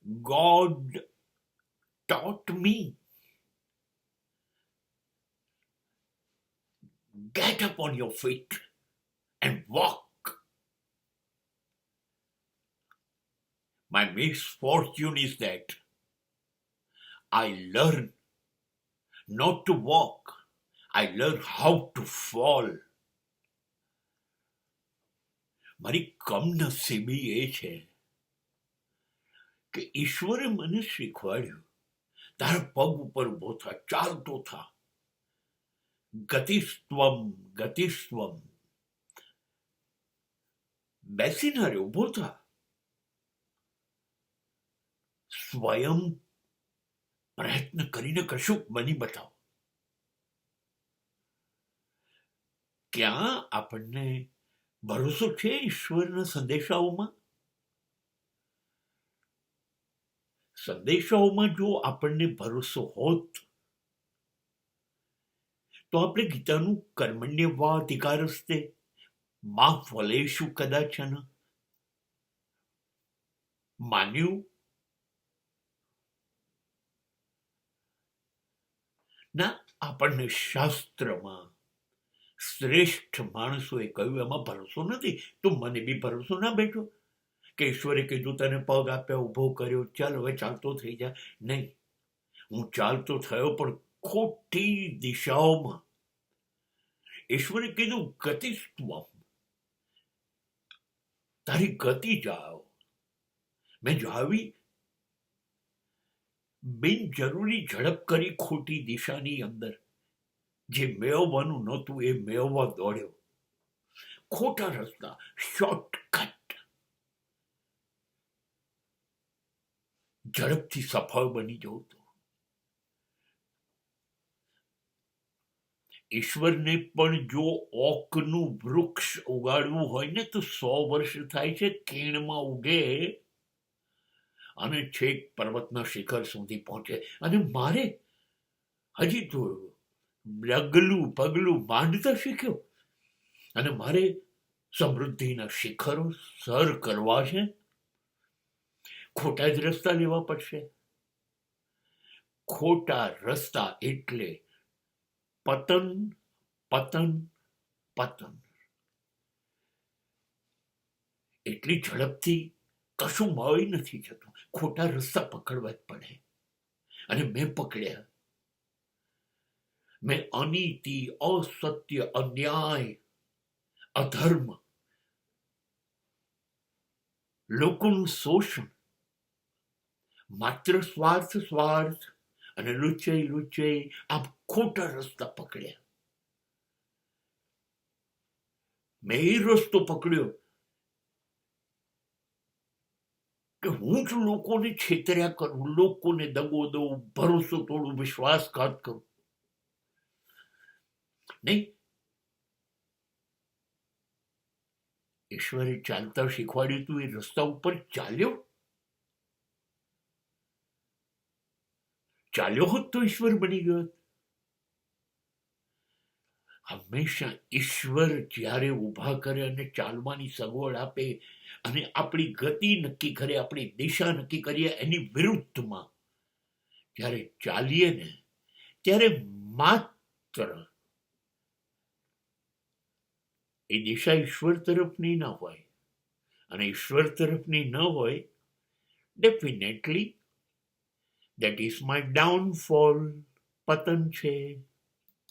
God taught me, get up on your feet and walk. My misfortune is that I learn not to walk. I learn how to fall. મારી કમનસીબી એ છે કે ઈશ્વરે મને શીખવાડ્યું, તારા પગ ઉપર ઉભો થા, ચાલતો થા. ગતિસ્ત્વમ ગતિસ્ત્વમ. બેસીને રે, ઉભો થા. સ્વયં પ્રયત્ન કરીને કશું બની બતાવો. ક્યાં આપણને ભરોસો છે ઈશ્વરના સંદેશાઓમાં? સંદેશાઓમાં જો આપણને ભરોસો હોત તો આપણે ગીતાનું કર્મણ્યવાધિકારસ્તે મા ફલેષુ કદાચન માન્યું ના. આપણને શાસ્ત્રમાં શ્રેષ્ઠ માણસોએ કહ્યું એમાં ભરોસો નથી. તો મને બી ભરોસો ના બેઠો કે ઈશ્વરે કીધું તને પગ આપ્યા, ઉભો કર્યો, ચાલ હવે ચાલતો થઈ જા. નહીં, હું ચાલતો થયો પણ ખોટી દિશાઓમાં. ઈશ્વરે કીધું ગતિસ્ત્વમ, તારી ગતિ જાઓ. મેં જાવી, બિનજરૂરી ઝડપ કરી ખોટી દિશાની અંદર. જે મેળવવાનું નહોતું એ મેળવવા દોડ્યો. ખોટા રસ્તા, શોર્ટકટ. ઝડપથી સફળ બની જવું. તો ઈશ્વરને પણ જો ઓકનું વૃક્ષ ઉગાડવું હોય ને તો 100 વર્ષ થાય છે. ખીણમાં ઉગે અને છેક પર્વતના શિખર સુધી પહોંચે. અને મારે હજી તો ડગલું પગલું માંડતા શીખ્યો અને મારે સમૃદ્ધિના શિખરો સર કરવા છે. ખોટા જ રસ્તા લેવા પડશે. ખોટા રસ્તા એટલે પતન, પતન, પતન. એટલી ઝડપથી કશું મળી નથી જતું. ખોટા રસ્તા પકડવા જ પડે. અને મેં પકડ્યા. મેં અનીતિ, અસત્ય, અન્યાય, અધર્મ, લોકોનું શોષણ, માત્ર સ્વાર્થ સ્વાર્થ અને લુચ્ચાઈ લુચ્ચાઈ, આમ ખોટા રસ્તા પકડ્યા. મેં એ રસ્તો પકડ્યો કે હું જ લોકોને છેતર્યા કરું, લોકોને દગો દઉં, ભરોસો તોડું, વિશ્વાસઘાત કરું. નહીં, ઈશ્વરે ચાલતા શીખવાડ્યું તું, એ રસ્તા ઉપર ચાલ્યો. ચાલ્યો હોત તો ઈશ્વર બની ગયો. હંમેશા ઈશ્વર જ્યારે ઊભા કરે અને ચાલવાની સગવડ આપે અને આપણી ગતિ નક્કી કરે, આપણી દિશા નક્કી કરીએ, એની વિરુદ્ધમાં જ્યારે ચાલીએ ને ત્યારે માત્ર એ દિશા ઈશ્વર તરફની ના હોય. અને ઈશ્વર તરફની ન હોય, definitely that is my downfall. પતન છે.